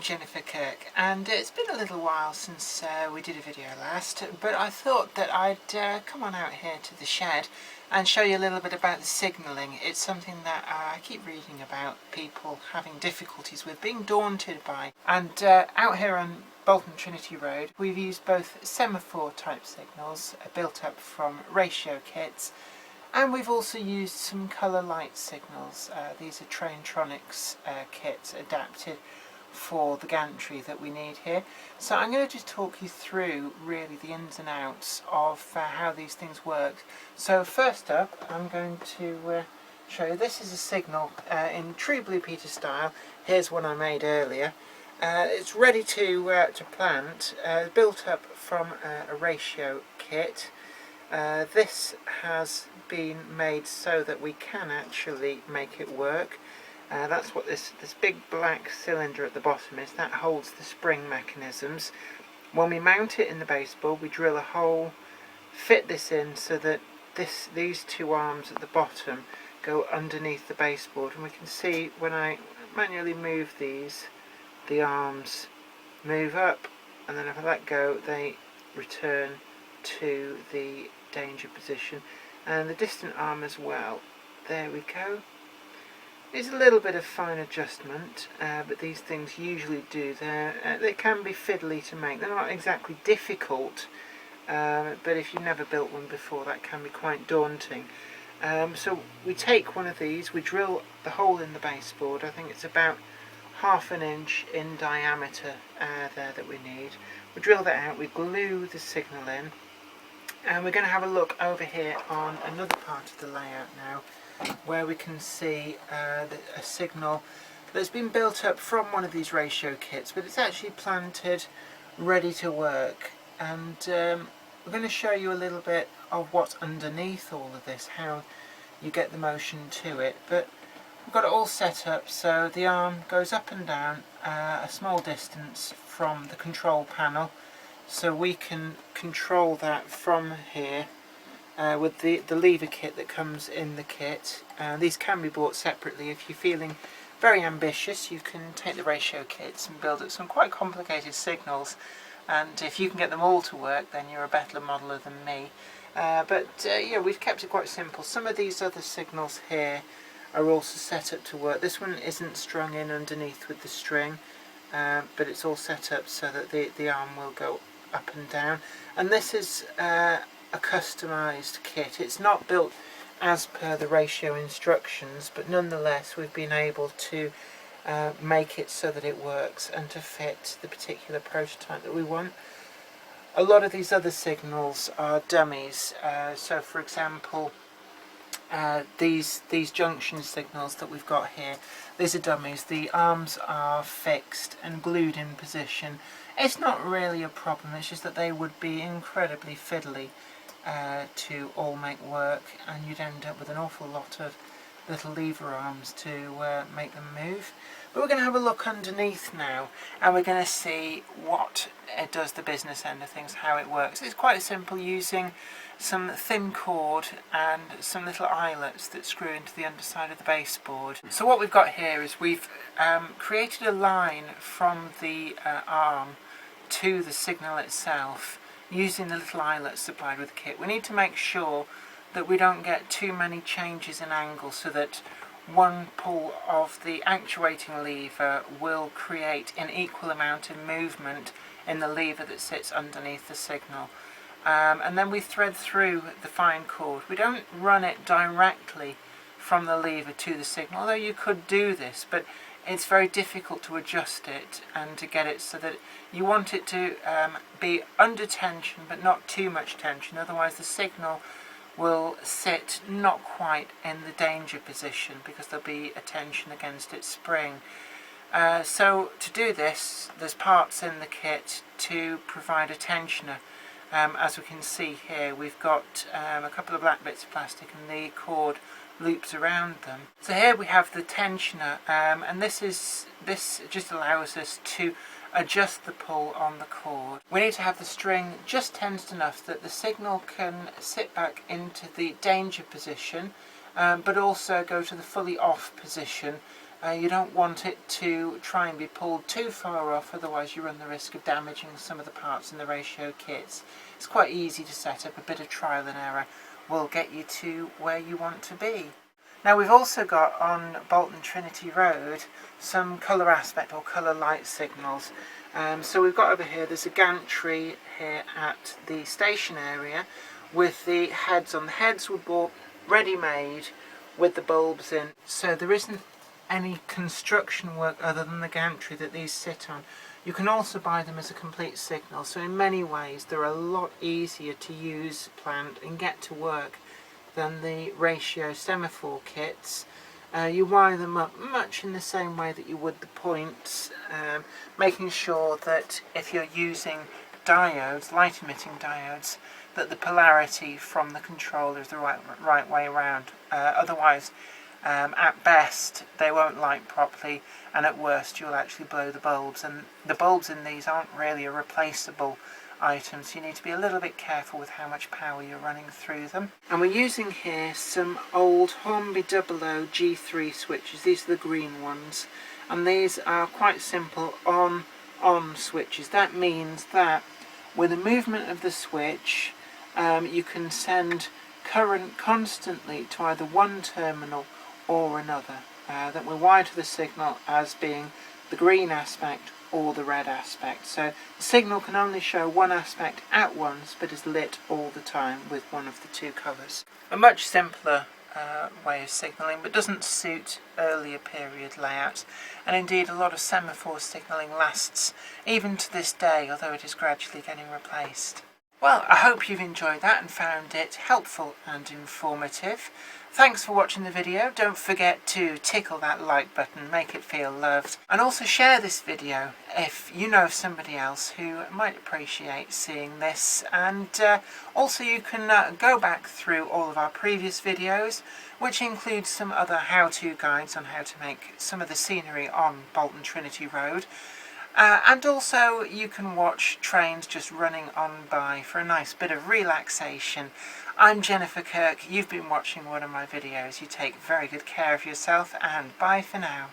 Jennifer Kirk, and it's been a little while since we did a video last, but I thought that I'd come on out here to the shed and show you a little bit about the signalling. It's something that I keep reading about people having difficulties with, being daunted by, and out here on Bolton Trinity Road we've used both semaphore type signals built up from ratio kits, and we've also used some colour light signals. These are Traintronics kits adapted for the gantry that we need here. So I'm going to just talk you through really the ins and outs of how these things work. So first up, I'm going to show you, this is a signal in true Blue Peter style. Here's one I made earlier. It's ready to plant, built up from a ratio kit. This has been made so that we can actually make it work. That's what this big black cylinder at the bottom is. That holds the spring mechanisms. When we mount it in the baseboard, we drill a hole, fit this in so that these two arms at the bottom go underneath the baseboard, and we can see when I manually move these, the arms move up, and then if I let go they return to the danger position, and the distant arm as well. There we go. It's a little bit of fine adjustment, but these things usually do. They can be fiddly to make. They're not exactly difficult, but if you've never built one before, that can be quite daunting. So we take one of these, we drill the hole in the baseboard. I think it's about ½ an inch in diameter there that we need. We drill that out, we glue the signal in, and we're going to have a look over here on another part of the layout now, where we can see a signal that's been built up from one of these ratio kits, but it's actually planted, ready to work. And we're going to show you a little bit of what's underneath all of this, how you get the motion to it. But we've got it all set up so the arm goes up and down a small distance from the control panel, so we can control that from here with the lever kit that comes in the kit. These can be bought separately. If you're feeling very ambitious, you can take the ratio kits and build up some quite complicated signals, and if you can get them all to work, then you're a better modeller than me. Yeah, we've kept it quite simple. Some of these other signals here are also set up to work. This one isn't strung in underneath with the string, but it's all set up so that the arm will go up and down. And this is a customised kit. It's not built as per the ratio instructions, but nonetheless we've been able to make it so that it works and to fit the particular prototype that we want. A lot of these other signals are dummies, so for example these junction signals that we've got here, these are dummies. The arms are fixed and glued in position. It's not really a problem, it's just that they would be incredibly fiddly to all make work, and you'd end up with an awful lot of little lever arms to make them move. But we're going to have a look underneath now, and we're going to see what it does, the business end of things, how it works. It's quite simple, using some thin cord and some little eyelets that screw into the underside of the baseboard. So what we've got here is we've created a line from the arm to the signal itself using the little eyelets supplied with the kit. We need to make sure that we don't get too many changes in angle, so that one pull of the actuating lever will create an equal amount of movement in the lever that sits underneath the signal. And then we thread through the fine cord. We don't run it directly from the lever to the signal, although you could do this, but it's very difficult to adjust it and to get it so that you want it to be under tension but not too much tension, otherwise the signal will sit not quite in the danger position because there'll be a tension against its spring. So to do this, there's parts in the kit to provide a tensioner. As we can see here, we've got a couple of black bits of plastic and the cord loops around them. So here we have the tensioner, and this just allows us to adjust the pull on the cord. We need to have the string just tensed enough that the signal can sit back into the danger position, but also go to the fully off position You don't want it to try and be pulled too far off, otherwise you run the risk of damaging some of the parts in the ratio kits. It's quite easy to set up. A bit of trial and error will get you to where you want to be. Now we've also got on Bolton Trinity Road some colour aspect or colour light signals. So we've got over here, there's a gantry here at the station area with the heads on. The heads were bought ready-made with the bulbs in, so there isn't any construction work other than the gantry that these sit on. You can also buy them as a complete signal, so in many ways they're a lot easier to use, plant and get to work than the ratio semaphore kits. You wire them up much in the same way that you would the points, making sure that if you're using diodes, light emitting diodes, that the polarity from the controller is the right way around. Otherwise, at best they won't light properly, and at worst you'll actually blow the bulbs, and the bulbs in these aren't really a replaceable item, so you need to be a little bit careful with how much power you're running through them. And we're using here some old Hornby Dublo G3 switches. These are the green ones, and these are quite simple on switches. That means that with the movement of the switch you can send current constantly to either one terminal or another, that we're wired to the signal as being the green aspect or the red aspect. So the signal can only show one aspect at once, but is lit all the time with one of the two colours. A much simpler way of signalling, but doesn't suit earlier period layouts, and indeed a lot of semaphore signalling lasts even to this day, although it is gradually getting replaced. Well, I hope you've enjoyed that and found it helpful and informative. Thanks for watching the video. Don't forget to tickle that like button, make it feel loved, and also share this video if you know of somebody else who might appreciate seeing this. And also you can go back through all of our previous videos, which include some other how-to guides on how to make some of the scenery on Bolton Trinity Road. And also you can watch trains just running on by for a nice bit of relaxation. I'm Jennifer Kirk, you've been watching one of my videos. You take very good care of yourself, and bye for now.